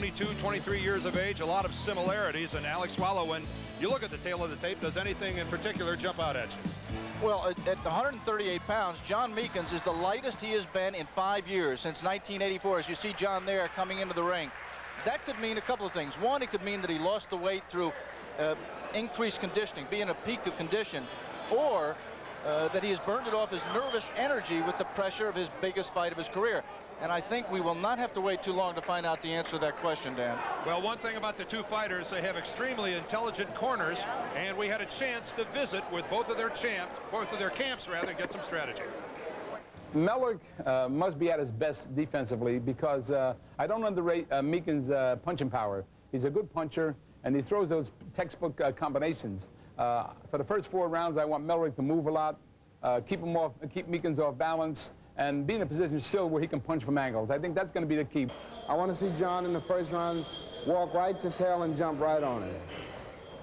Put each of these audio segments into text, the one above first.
22, 23 years of age, a lot of similarities. And Alex Swallow, when you look at the tail of the tape, does anything in particular jump out at you? Well, at 138 pounds, John Meekins is the lightest he has been in 5 years, since 1984. As you see John there coming into the ring. That could mean a couple of things. One, it could mean that he lost the weight through increased conditioning, being a peak of condition, or that he has burned it off his nervous energy with the pressure of his biggest fight of his career. And I think we will not have to wait too long to find out the answer to that question, Dan. Well, one thing about the two fighters, they have extremely intelligent corners, and we had a chance to visit with both of their camps, get some strategy. Meldrick must be at his best defensively, because I don't underrate Meekins' punching power. He's a good puncher, and he throws those textbook combinations. For the first 4 rounds, I want Meldrick to move a lot, keep Meekins off balance, and be in a position still where he can punch from angles. I think that's going to be the key. I want to see John in the first round walk right to tail and jump right on him.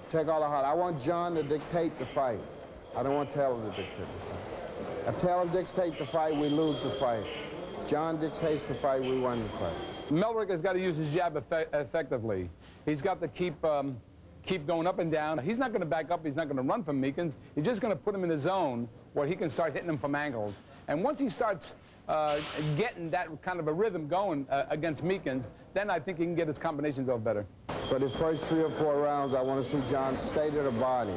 Take all the heart. I want John to dictate the fight. I don't want Taylor to dictate the fight. If Taylor dictates the fight, we lose the fight. If John dictates the fight, we win the fight. Meldrick has got to use his jab effectively. He's got to keep going up and down. He's not going to back up. He's not going to run from Meekins. He's just going to put him in a zone where he can start hitting him from angles. And once he starts getting that kind of a rhythm going against Meekins, then I think he can get his combinations off better. For the first 3 or 4 rounds, I want to see John stay to the body.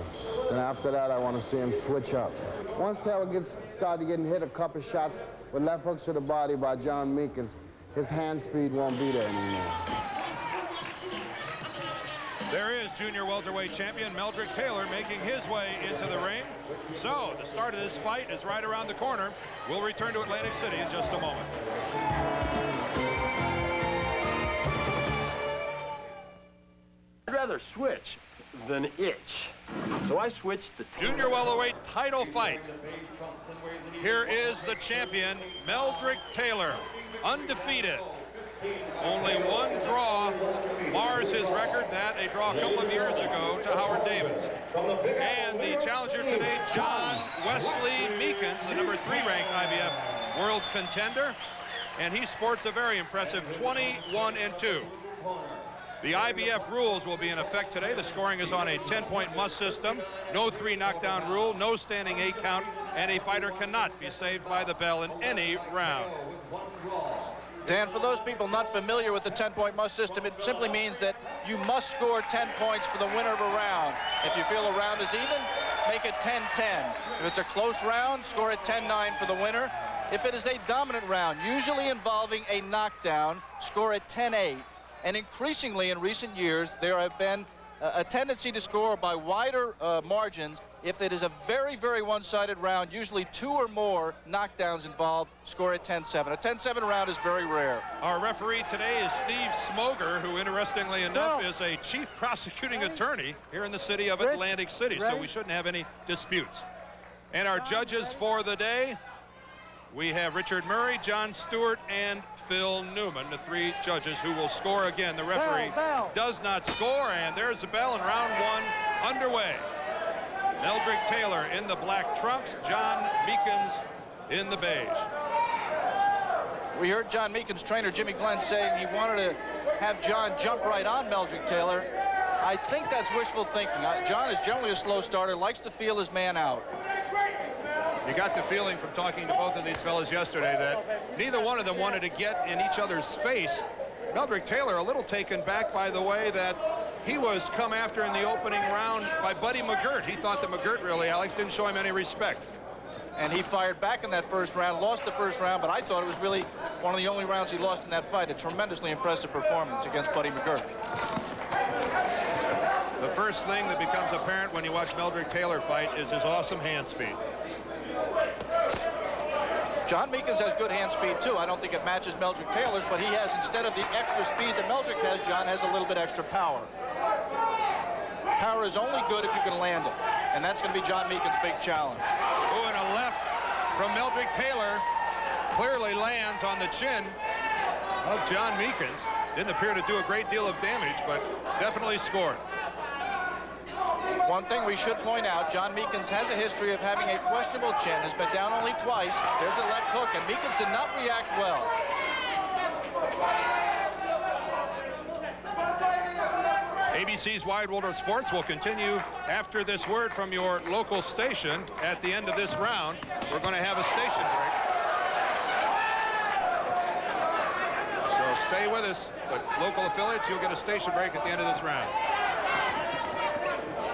And after that, I want to see him switch up. Once Taylor started getting hit a couple shots with left hooks to the body by John Meekins, his hand speed won't be there anymore. There is junior welterweight champion Meldrick Taylor making his way into the ring. So the start of this fight is right around the corner. We'll return to Atlantic City in just a moment. I'd rather switch than itch. So I switched to junior welterweight title fight. Here is the champion, Meldrick Taylor, undefeated. Only 1 draw mars his record, that a draw a couple of years ago to Howard Davis. And the challenger today, John Wesley Meekins, the number 3 ranked IBF world contender, and he sports a very impressive 21-2. The IBF rules will be in effect today. The scoring is on a 10-point must system, no 3 knockdown rule, no standing 8 count, and a fighter cannot be saved by the bell in any round. Dan, for those people not familiar with the 10-point must system, it simply means that you must score 10 points for the winner of a round. If you feel a round is even, make it 10-10. If it's a close round, score it 10-9 for the winner. If it is a dominant round, usually involving a knockdown, score it 10-8. And increasingly in recent years, there have been a tendency to score by wider margins. If it is a very, very one-sided round, usually 2 or more knockdowns involved, score at 10-7. A 10-7 round is very rare. Our referee today is Steve Smoger, who, interestingly enough, is a chief prosecuting attorney here in the city of Atlantic City, so we shouldn't have any disputes. And our judges for the day, we have Richard Murray, John Stewart, and Phil Newman, the 3 judges who will score again. The referee does not score, and there's the bell, and round 1 underway. Meldrick Taylor in the black trunks, John Meekins in the beige. We heard John Meekins' trainer, Jimmy Glenn, saying he wanted to have John jump right on Meldrick Taylor. I think that's wishful thinking. John is generally a slow starter, likes to feel his man out. You got the feeling from talking to both of these fellas yesterday that neither one of them wanted to get in each other's face. Meldrick Taylor a little taken back by the way that he was come after in the opening round by Buddy McGirt. He thought that McGirt really, Alex, didn't show him any respect. And he fired back in that first round, lost the first round, but I thought it was really one of the only rounds he lost in that fight. A tremendously impressive performance against Buddy McGirt. The first thing that becomes apparent when you watch Meldrick Taylor fight is his awesome hand speed. John Meekins has good hand speed, too. I don't think it matches Meldrick Taylor's, but he has, instead of the extra speed that Meldrick has, John has a little bit extra power. Power is only good if you can land it, and that's going to be John Meekins' big challenge. Oh, and a left from Meldrick Taylor clearly lands on the chin of John Meekins. Didn't appear to do a great deal of damage, but definitely scored. One thing we should point out, John Meekins has a history of having a questionable chin, has been down only twice. There's a left hook, and Meekins did not react well. ABC's Wide World of Sports will continue after this word from your local station. At the end of this round, we're going to have a station break. So stay with us, but local affiliates, you'll get a station break at the end of this round.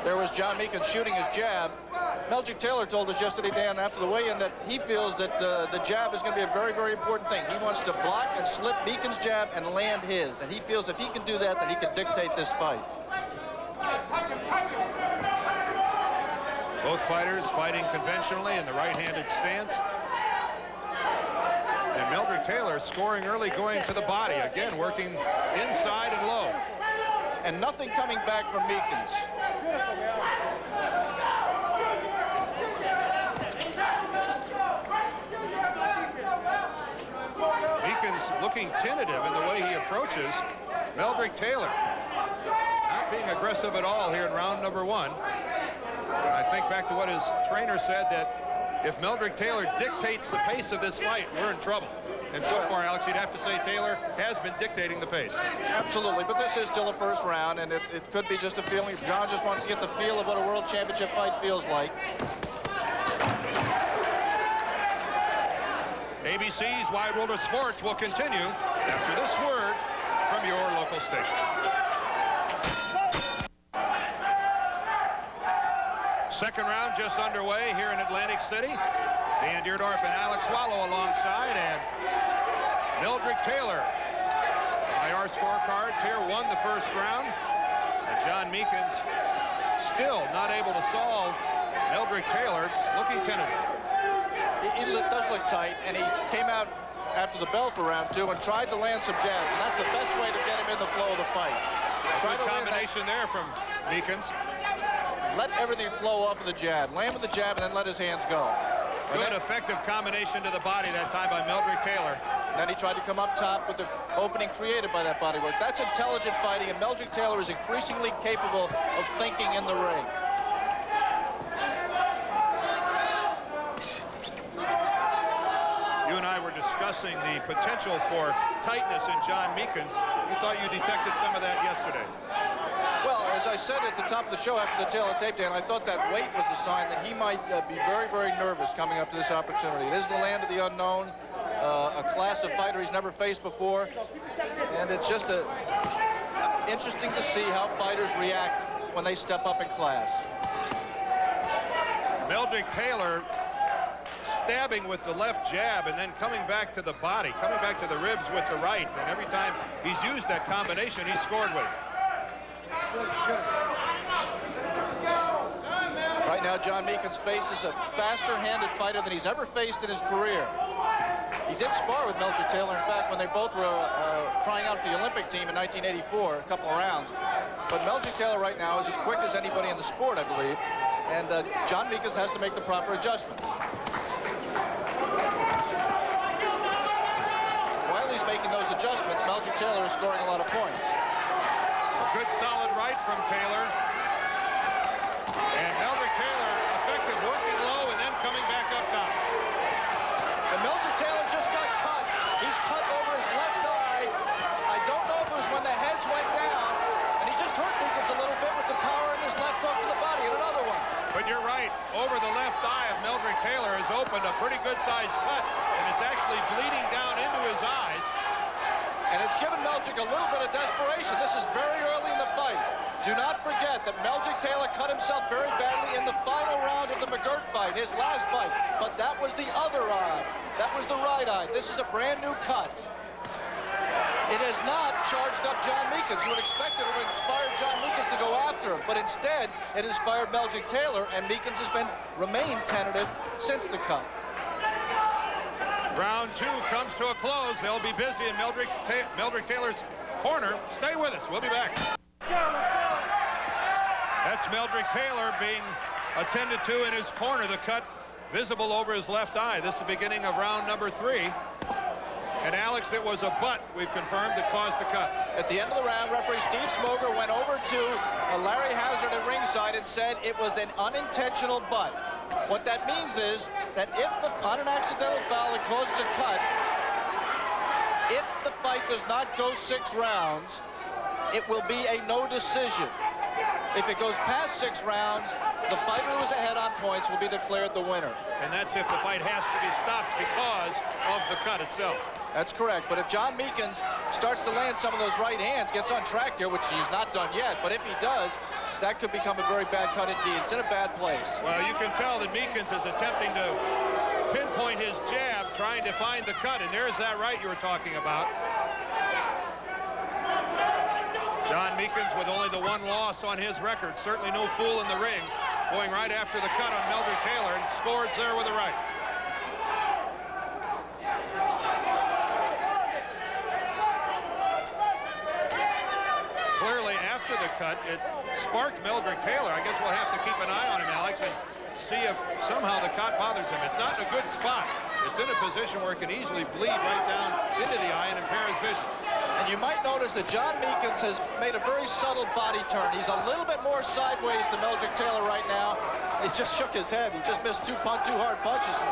There was John Meekins shooting his jab. Meldrick Taylor told us yesterday, Dan, after the weigh-in, that he feels that the jab is going to be a very, very important thing. He wants to block and slip Meekins' jab and land his. And he feels if he can do that, then he can dictate this fight. Both fighters fighting conventionally in the right-handed stance. And Meldrick Taylor scoring early, going to the body. Again, working inside and low. And nothing coming back from Meekins. Meekins looking tentative in the way he approaches Meldrick Taylor. Not being aggressive at all here in round number one. And I think back to what his trainer said, that if Meldrick Taylor dictates the pace of this fight, we're in trouble. And so far, Alex, you'd have to say Taylor has been dictating the pace. Absolutely, but this is still a first round, and it could be just a feeling. John just wants to get the feel of what a world championship fight feels like. ABC's Wide World of Sports will continue after this word from your local station. Second round just underway here in Atlantic City. Dan Deerdorf and Alex Wallow alongside, and Meldrick Taylor, by our scorecards here, won the first round. And John Meekins still not able to solve Meldrick Taylor, looking tentative. It does look tight, and he came out after the bell for round two and tried to land some jabs, and that's the best way to get him in the flow of the fight. Good combination there from Meekins. Let everything flow off of the jab. Land with the jab and then let his hands go. Good effective combination to the body that time by Meldrick Taylor. Then he tried to come up top with the opening created by that body work. That's intelligent fighting, and Meldrick Taylor is increasingly capable of thinking in the ring. You and I were discussing the potential for tightness in John Meekins. You thought you detected some of that yesterday. Well, as I said at the top of the show after the tail of tape, Dan, I thought that weight was a sign that he might be very, very nervous coming up to this opportunity. It is the land of the unknown, a class of fighter he's never faced before, and it's just interesting to see how fighters react when they step up in class. Meldrick Taylor stabbing with the left jab and then coming back to the body, coming back to the ribs with the right, and every time he's used that combination, he's scored with. Right now, John Meekins faces a faster-handed fighter than he's ever faced in his career. He did spar with Meldrick Taylor, in fact, when they both were trying out for the Olympic team in 1984, a couple of rounds. But Meldrick Taylor right now is as quick as anybody in the sport, I believe, and John Meekins has to make the proper adjustment. While he's making those adjustments, Meldrick Taylor is scoring a lot of points. Good solid right from Taylor. And Meldrick Taylor effective, working low and then coming back up top. And Meldrick Taylor just got cut. He's cut over his left eye. I don't know if it was when the heads went down, and he just hurt Meekins a little bit with the power in his left hook to the body, and another one. But you're right, over the left eye of Meldrick Taylor has opened a pretty good-sized cut, and it's actually bleeding down into his eyes. And it's given Meldrick a little bit of desperation. This is very early in the fight. Do not forget that Meldrick Taylor cut himself very badly in the final round of the McGirt fight, his last fight. But that was the other eye. That was the right eye. This is a brand new cut. It has not charged up John Meekins. You would expect it to inspire John Meekins to go after him. But instead, it inspired Meldrick Taylor, and Meekins has remained tentative since the cut. Round two comes to a close. They'll be busy in Meldrick Taylor's corner. Stay with us. We'll be back. That's Meldrick Taylor being attended to in his corner. The cut visible over his left eye. This is the beginning of round number 3. And Alex, it was a butt, we've confirmed, that caused the cut. At the end of the round, referee Steve Smoger went over to Larry Hazard at ringside and said it was an unintentional butt. What that means is that if on an accidental foul that causes a cut, if the fight does not go 6 rounds, it will be a no decision. If it goes past 6 rounds, the fighter who is ahead on points will be declared the winner. And that's if the fight has to be stopped because of the cut itself. That's correct. But if John Meekins starts to land some of those right hands, gets on track here, which he's not done yet, but if he does, that could become a very bad cut indeed. It's in a bad place. Well, you can tell that Meekins is attempting to pinpoint his jab, trying to find the cut, and there's that right you were talking about. John Meekins with only the 1 loss on his record, certainly no fool in the ring, going right after the cut on Meldrick Taylor, and scores there with a right. Clearly, after the cut, it sparked Meldrick Taylor. I guess we'll have to keep an eye on him, Alex, and see if somehow the cut bothers him. It's not in a good spot. It's in a position where it can easily bleed right down into the eye and impair his vision. And you might notice that John Meekins has made a very subtle body turn. He's a little bit more sideways to Meldrick Taylor right now. He just shook his head. He just missed two hard punches and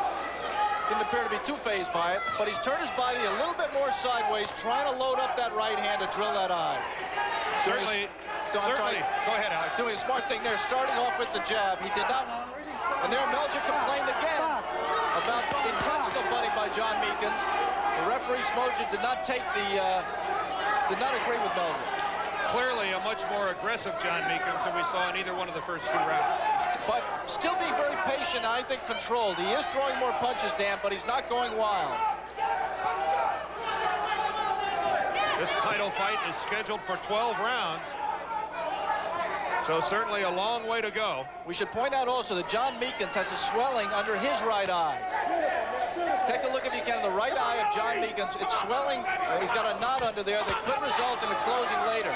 didn't appear to be too fazed by it. But he's turned his body a little bit more sideways, trying to load up that right hand to drill that eye. Certainly. Go ahead, Alex. Doing a smart thing there, starting off with the jab. He did not. And there Meldrick complained again about intentional butting by John Meekins. The referee Smoja did not agree with Meldrick. Clearly a much more aggressive John Meekins than we saw in either one of the first 2 rounds. But still being very patient, I think controlled. He is throwing more punches, Dan, but he's not going wild. This title fight is scheduled for 12 rounds. So certainly a long way to go. We should point out also that John Meekins has a swelling under his right eye. Take a look if you can, the right eye of John Meekins. It's swelling. He's got a knot under there that could result in a closing later.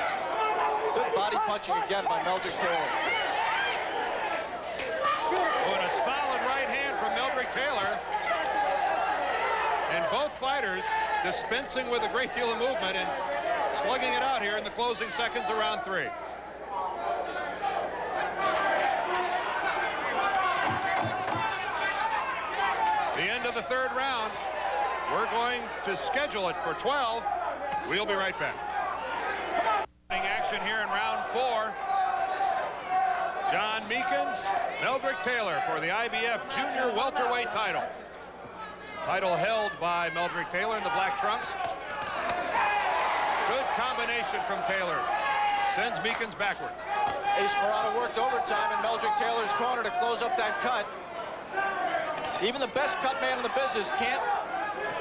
Good body punching again by Meldrick Taylor. Oh, and a solid right hand from Meldrick Taylor. And both fighters dispensing with a great deal of movement and slugging it out here in the closing seconds of round 3. The end of the 3rd round. We're going to schedule it for 12. We'll be right back. Action here in round 4. John Meekins, Meldrick Taylor for the IBF Junior Welterweight title. Title held by Meldrick Taylor in the black trunks. Good combination from Taylor. Sends Meekins backwards. Ace Morata worked overtime in Meldrick Taylor's corner to close up that cut. Even the best cut man in the business can't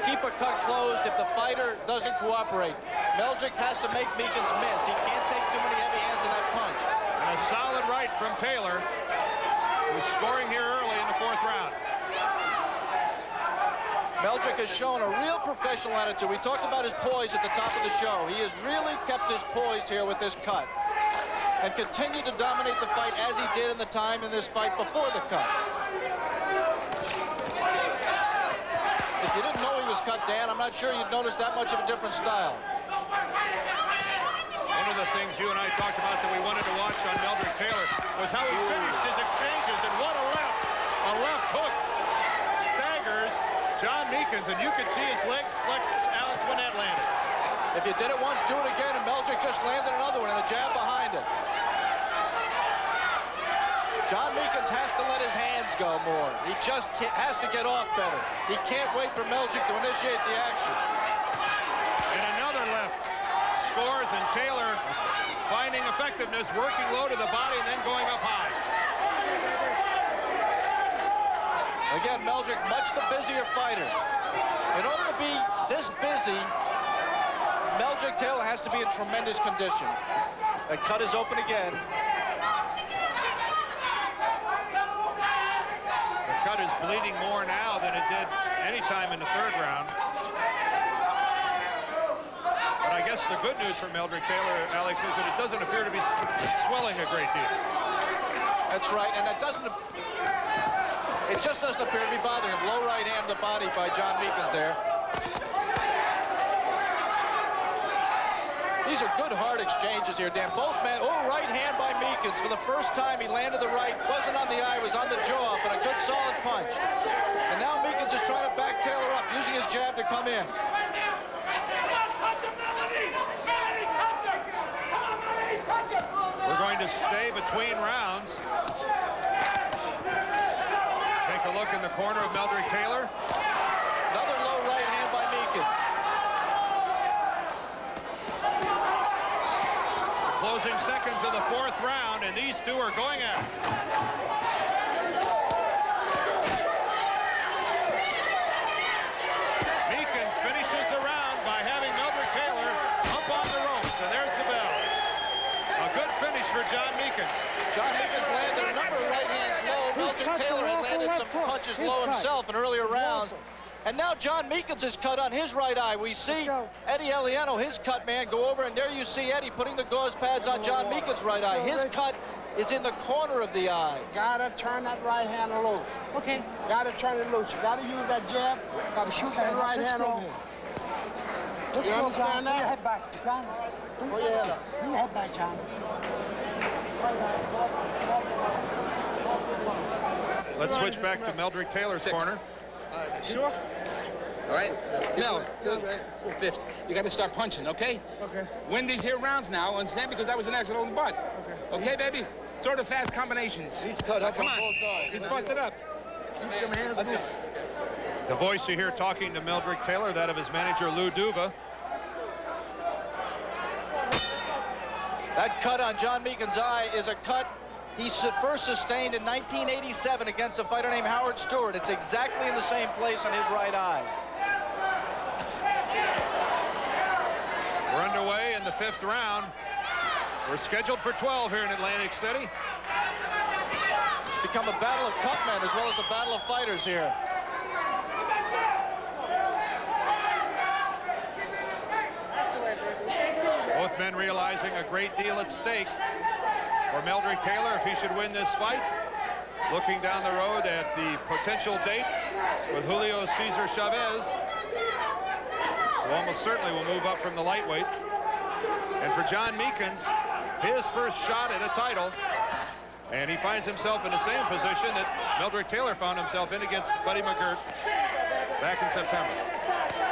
keep a cut closed if the fighter doesn't cooperate. Meldrick has to make Meekins miss. He can't take too many heavy hands in that punch. And a solid right from Taylor, who's scoring here early in the 4th round. Meldrick has shown a real professional attitude. We talked about his poise at the top of the show. He has really kept his poise here with this cut and continued to dominate the fight as he did in the time in this fight before the cut. If you didn't know he was cut, Dan, I'm not sure you'd notice that much of a different style. One of the things you and I talked about that we wanted to watch on Meldrick Taylor was how he finished his exchanges, and what a left hook. Staggers John Meekins, and you could see his legs flex, Alex, when that landed. If you did it once, do it again, and Meldrick just landed another one and a jab behind it. John Meekins has to let his hands go more. He just has to get off better. He can't wait for Meldrick to initiate the action. And another left scores, and Taylor finding effectiveness, working low to the body and then going up high. Again, Meldrick, much the busier fighter. In order to be this busy, Meldrick Taylor has to be in tremendous condition. That cut is open again. Cut is bleeding more now than it did any time in the 3rd round. But I guess the good news for Meldrick Taylor, Alex, is that it doesn't appear to be swelling a great deal. That's right, and it just doesn't appear to be bothering him. Low right hand to the body by John Meekins there. These are good, hard exchanges here, Dan. Both men, right hand by Meekins. For the first time, he landed the right. Wasn't on the eye, was on the jaw, but a good, solid punch. And now Meekins is trying to back Taylor up, using his jab to come in. going to stay between rounds. Take a look in the corner of Meldrick Taylor. Another low right hand by Meekins. Closing seconds of the 4th round, and these two are going at it. Meekins finishes the round by having Meldrick Taylor up on the ropes, and there's the bell. A good finish for John Meekins. John Meekins landed a number of right hands low. Meldrick Taylor had landed some punches low himself in earlier rounds. And now John Meekins is cut on his right eye. We see Eddie Eliano, his cut man, go over, and there you see Eddie putting the gauze pads on John Meekins' right eye. His cut is in the corner of the eye. Gotta turn that right hand loose. Okay. Gotta turn it loose. You gotta use that jab. Gotta shoot that right hand over here. You understand that? Put your head back, John. Put your head up. Put your head back, John. Let's switch back to Meldrick Taylor's corner. Sure. All right. No. 5th. You got to start punching, okay? Okay. Win these here rounds now, understand? Because that was an accident on the butt. Okay. Okay, baby? Throw the fast combinations. He's cut up Come on on. both sides. He's busted up. Let's go. The voice you hear talking to Meldrick Taylor, that of his manager, Lou Duva. That cut on John Meekins' eye is a cut he first sustained in 1987 against a fighter named Howard Stewart. It's exactly in the same place on his right eye. We're underway in the 5th round. We're scheduled for 12 here in Atlantic City. It's become a battle of cutmen as well as a battle of fighters here. Both men realizing a great deal at stake for Meldrick Taylor if he should win this fight. Looking down the road at the potential date with Julio Cesar Chavez, who almost certainly will move up from the lightweights. And for John Meekins, his first shot at a title. And he finds himself in the same position that Meldrick Taylor found himself in against Buddy McGirt back in September.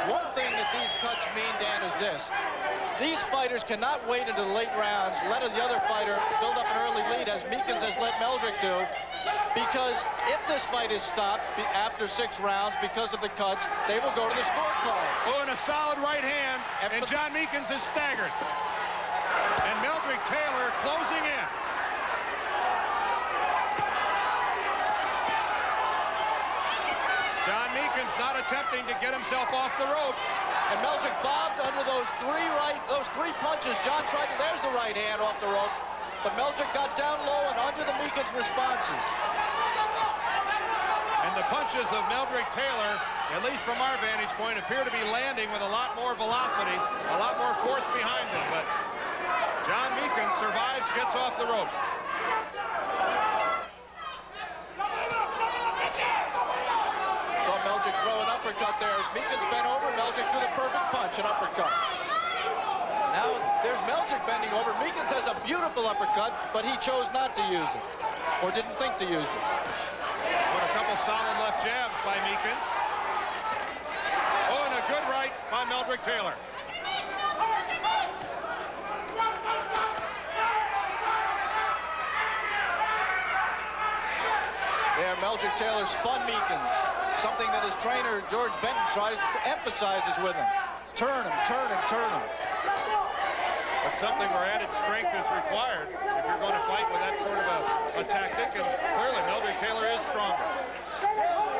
One thing that these cuts mean, Dan, is this. These fighters cannot wait into the late rounds, let the other fighter build up an early lead, as Meekins has let Meldrick do, because if this fight is stopped after 6 rounds because of the cuts, they will go to the scorecard. Oh, and a solid right hand, and John Meekins is staggered. And Meldrick Taylor closing in. John Meekins not attempting to get himself off the ropes. And Meldrick bobbed under those three punches. John tried to, there's the right hand off the ropes, but Meldrick got down low and under the Meekins responses. And the punches of Meldrick Taylor, at least from our vantage point, appear to be landing with a lot more velocity, a lot more force behind them, but John Meekins survives, gets off the ropes. Saw Meldrick throw an uppercut there as Meekins bent over. Meldrick threw the perfect punch, an uppercut. Now there's Meldrick bending over. Meekins has a beautiful uppercut, but he chose not to use it, or didn't think to use it. With a couple solid left jabs by Meekins. Oh, and a good right by Meldrick Taylor. There, Meldrick Taylor spun Meekins. Something that his trainer, George Benton, emphasizes with him. Turn him, turn him, turn him. But something where added strength is required if you're going to fight with that sort of a tactic, and clearly Meldrick Taylor is stronger.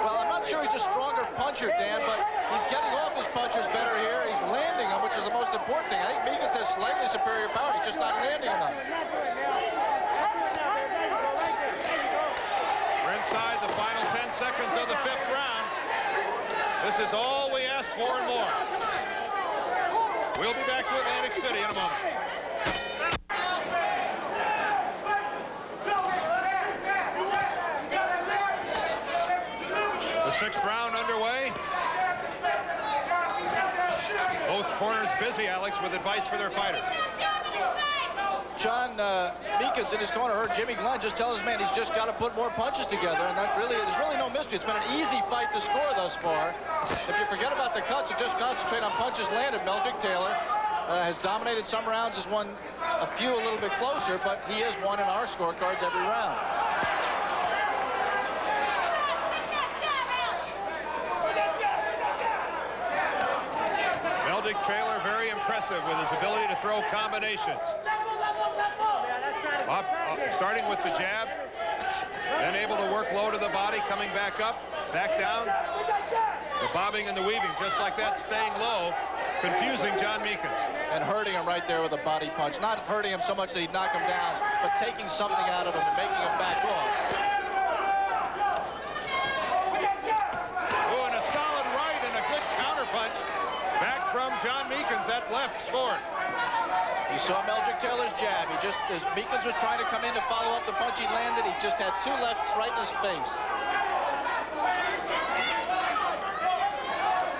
Well, I'm not sure he's a stronger puncher, Dan, but he's getting off his punches better here. He's landing them, which is the most important thing. I think Meekins has slightly superior power. He's just not landing enough. We're inside the final 10 seconds of the 5th round. This is all we asked for and more. We'll be back to Atlantic City in a moment. The 6th round underway. Both corners busy, Alex, with advice for their fighters. John Meekins in his corner heard Jimmy Glenn just tell his man he's just got to put more punches together, and that really, there's really no mystery. It's been an easy fight to score thus far. If you forget about the cuts and just concentrate on punches landed, Meldrick Taylor has dominated some rounds, has won a few a little bit closer, but he has won in our scorecards every round. Meldrick Taylor very impressive with his ability to throw combinations. Starting with the jab, then able to work low to the body, coming back up, back down. The bobbing and the weaving, just like that, staying low, confusing John Meekins. And hurting him right there with a body punch. Not hurting him so much that he'd knock him down, but taking something out of him and making him back off. Oh, and a solid right and a good counter punch back from John Meekins. That left scored. You saw Meldrick Taylor's jab. He just, as Meekins was trying to come in to follow up the punch he landed, he just had two lefts right in his face.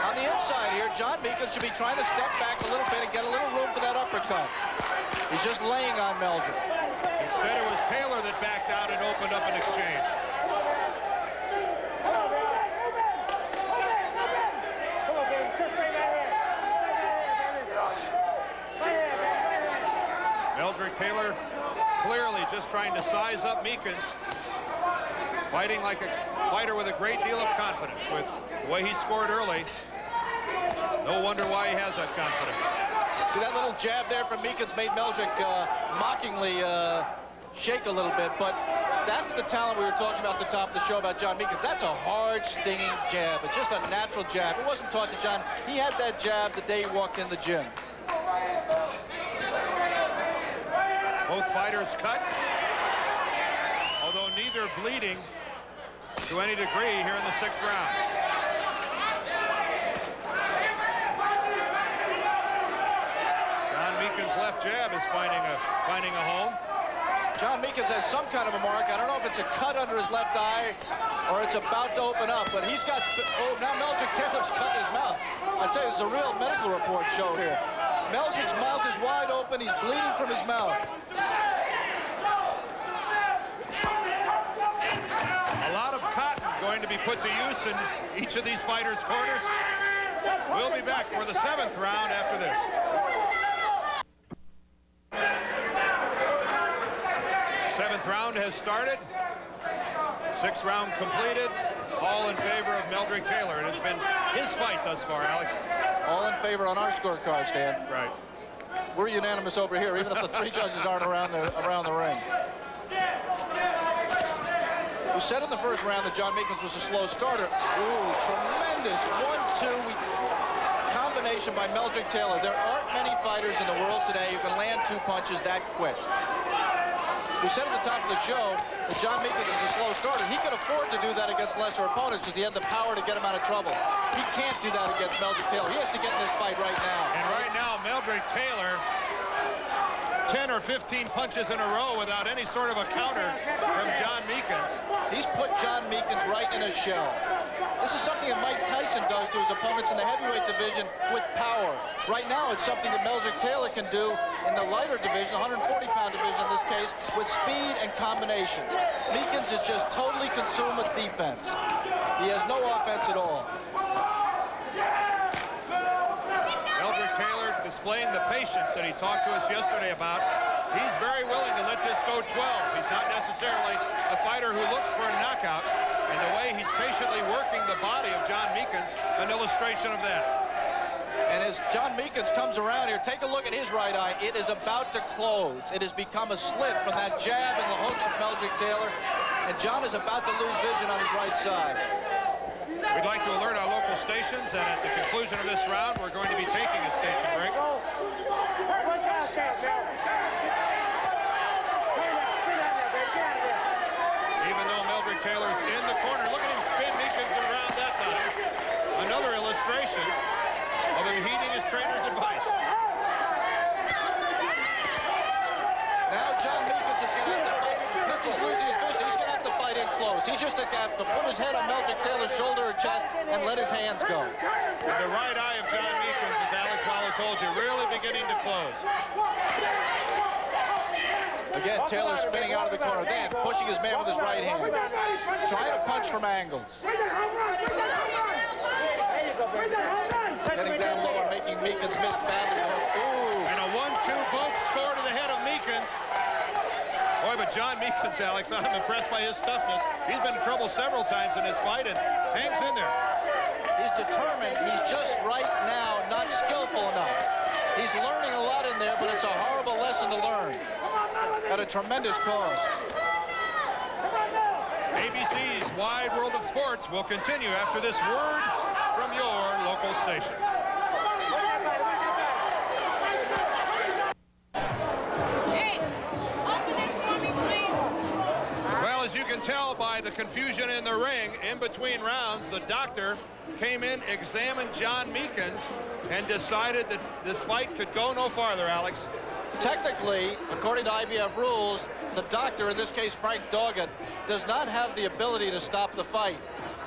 On the inside here, John Meekins should be trying to step back a little bit and get a little room for that uppercut. He's just laying on Meldrick. Instead, it was Taylor that backed out and opened up an exchange. Meldrick Taylor clearly just trying to size up Meekins, fighting like a fighter with a great deal of confidence. With the way he scored early, no wonder why he has that confidence. See, that little jab there from Meekins made Meldrick mockingly shake a little bit, but that's the talent we were talking about at the top of the show about John Meekins. That's a hard, stinging jab. It's just a natural jab. It wasn't taught to John. He had that jab the day he walked in the gym. Both fighters cut, although neither bleeding to any degree here in the 6th round. John Meekins' left jab is finding a home. John Meekins has some kind of a mark. I don't know if it's a cut under his left eye or it's about to open up, but he's got, oh, now Meldrick Taylor's cut his mouth. I tell you, it's a real medical report show here. Meldrick's mouth is wide open. He's bleeding from his mouth. A lot of cotton going to be put to use in each of these fighters' corners. We'll be back for the 7th round after this. Seventh round has started. 6th round completed. All in favor of Meldrick Taylor. It has been his fight thus far, Alex. All in favor on our scorecards, Dan. Right. We're unanimous over here, even if the 3 judges aren't around the ring. We said in the first round that John Meekins was a slow starter. Ooh, tremendous 1-2 combination by Meldrick Taylor. There aren't many fighters in the world today who can land 2 punches that quick. We said at the top of the show that John Meekins is a slow starter. He could afford to do that against lesser opponents because he had the power to get him out of trouble. He can't do that against Meldrick Taylor. He has to get in this fight right now. And right now, Meldrick Taylor, 10 or 15 punches in a row without any sort of a counter from John Meekins. He's put John Meekins right in a shell. This is something that Mike Tyson does to his opponents in the heavyweight division with power. Right now, it's something that Meldrick Taylor can do in the lighter division, 140-pound division in this case, with speed and combinations. Meekins is just totally consumed with defense. He has no offense at all. Meldrick Taylor displaying the patience that he talked to us yesterday about. He's very willing to let this go 12. He's not necessarily a fighter who looks for a knockout. And the way he's patiently working the body of John Meekins, an illustration of that. And as John Meekins comes around here, take a look at his right eye. It is about to close. It has become a slit from that jab and the hooks of Meldrick Taylor. And John is about to lose vision on his right side. We'd like to alert our local stations that at the conclusion of this round, we're going to be taking a station break. Even though Meldrick Taylor's in the corner, look at him spin Meekins around that time. Another illustration of him heeding his trainer's advice. Now John Meekins is going to have to fight. Because he's losing his vision, he's going to have to fight in close. He's just going to have to put his head on Meldrick Taylor's shoulder or chest and let his hands go. And the right eye of John Meekins, as Alex Wallow told you, really beginning to close. Again, Taylor spinning out of the corner, then pushing his man with his right hand. Trying to punch from angles. Getting down low and making Meekins miss badly. Ooh. two both score to the head of Meekins. Boy, but John Meekins, Alex, I'm impressed by his toughness. He's been in trouble several times in this fight and hangs in there. He's determined. He's just right now not skillful enough. He's learning a lot in there, but it's a horrible lesson to learn at a tremendous cost. ABC's Wide World of Sports will continue after this word from your local station. Well, as you can tell by the confusion in the ring, in between rounds, the doctor came in, examined John Meekins, and decided that this fight could go no farther, Alex. Technically, according to IBF rules, the doctor, in this case Frank Doggett, does not have the ability to stop the fight.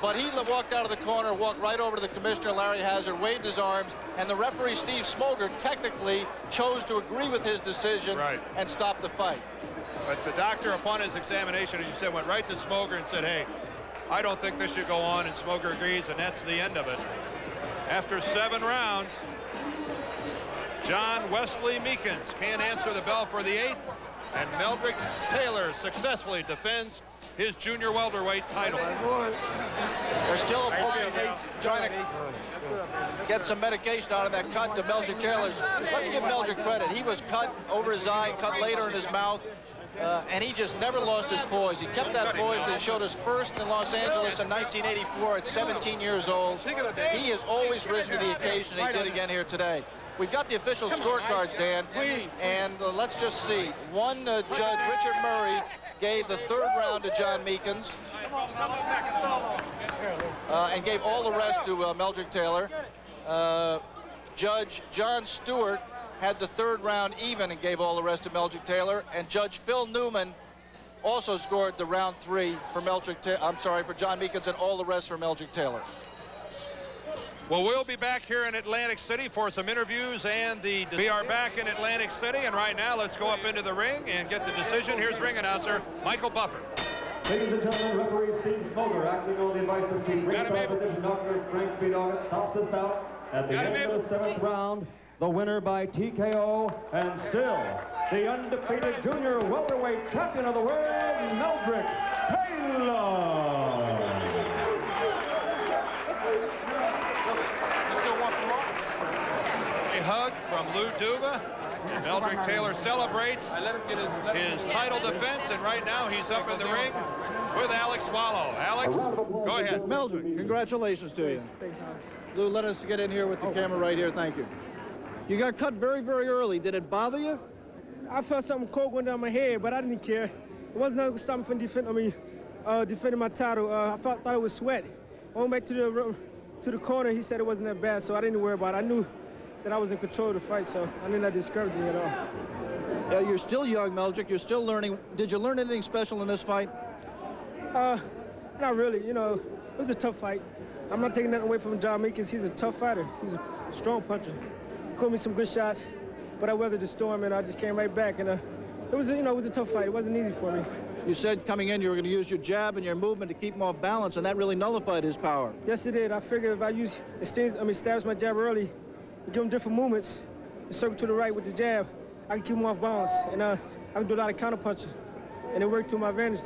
But he walked out of the corner, walked right over to the commissioner, Larry Hazard, waved his arms, and the referee, Steve Smoger, technically chose to agree with his decision and stop the fight. But the doctor, upon his examination, as you said, went right to Smoger and said, hey, I don't think this should go on, and Smoger agrees, and that's the end of it. After 7 rounds, John Wesley Meekins can't answer the bell for the 8th, and Meldrick Taylor successfully defends his junior welterweight title. They're still trying to get some medication out of that cut to Meldrick Taylor. Let's give Meldrick credit. He was cut over his eye, cut later in his mouth, and he just never lost his poise. He kept that poise that he showed us first in Los Angeles in 1984 at 17 years old. He has always risen to the occasion, and he did again here today. We've got the official scorecards, Dan, and let's just see. One judge, Richard Murray, gave the 3rd round to John Meekins and gave all the rest to Meldrick Taylor. Judge John Stewart had the 3rd round even and gave all the rest to Meldrick Taylor, and Judge Phil Newman also scored the round 3 for for John Meekins, and all the rest for Meldrick Taylor. Well, we'll be back here in Atlantic City for some interviews, and we are back in Atlantic City, and right now let's go up into the ring and get the decision. Here's ring announcer Michael Buffer. Ladies and gentlemen, referee Steve Smoger, acting on the advice of Chief Ringside Physician Dr. Frank B. Doggett, stops this bout at the end of the 7th round. The winner by TKO, and still the undefeated junior welterweight champion of the world, Meldrick Taylor. A hug from Lou Duva. Meldrick Taylor celebrates his title defense, and right now he's up in the ring with Alex Wallow. Alex, go ahead. Meldrick, congratulations to you. Thanks, Alex. Lou, let us get in here with the camera right here. Thank you. You got cut very, very early. Did it bother you? I felt something cold going down my head, but I didn't care. It wasn't nothing to stop me from defending my title. I thought it was sweat. I went back to the corner. He said it wasn't that bad, so I didn't worry about it. I knew that I was in control of the fight, so I didn't let it discourage me at all. You're still young, Meldrick. You're still learning. Did you learn anything special in this fight? Not really. You know, it was a tough fight. I'm not taking nothing away from John Meekins. He's a tough fighter. He's a strong puncher. Caught me some good shots, but I weathered the storm, and I just came right back. And it was a tough fight. It wasn't easy for me. You said coming in you were going to use your jab and your movement to keep him off balance, and that really nullified his power. Yes, it did. I figured if I establish my jab early, and give him different movements, and circle to the right with the jab, I can keep him off balance, and I can do a lot of counter punches, and it worked to my advantage.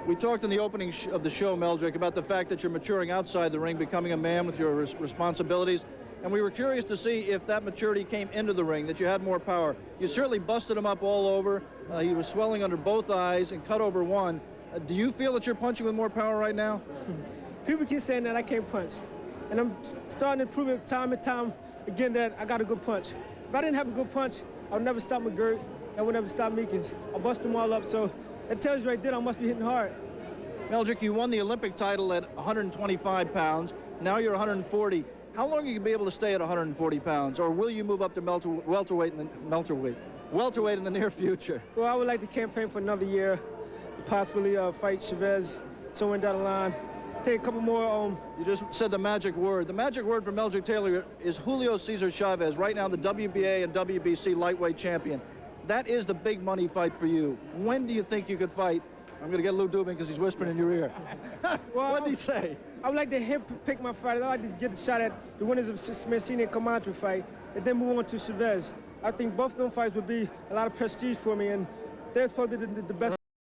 We talked in the opening of the show, Meldrick, about the fact that you're maturing outside the ring, becoming a man with your responsibilities. And we were curious to see if that maturity came into the ring, that you had more power. You certainly busted him up all over. He was swelling under both eyes and cut over one. Do you feel that you're punching with more power right now? People keep saying that I can't punch. And I'm starting to prove it time and time again that I got a good punch. If I didn't have a good punch, I would never stop McGirt. I would never stop Meekins. I bust them all up, so it tells you right there I must be hitting hard. Meldrick, you won the Olympic title at 125 pounds. Now you're 140. How long are you going to be able to stay at 140 pounds, or will you move up to welterweight in the near future? Well, I would like to campaign for another year, possibly fight Chavez somewhere down the line. Take a couple more. You just said the magic word. The magic word for Meldrick Taylor is Julio Cesar Chavez, right now the WBA and WBC lightweight champion. That is the big money fight for you. When do you think you could fight? I'm going to get Lou Dubin because he's whispering in your ear. Well, what did he say? I would like to pick my fight. I'd like to get a shot at the winners of Mancini and Comantre fight, and then move on to Chavez. I think both of them fights would be a lot of prestige for me, and they're supposed to be the best.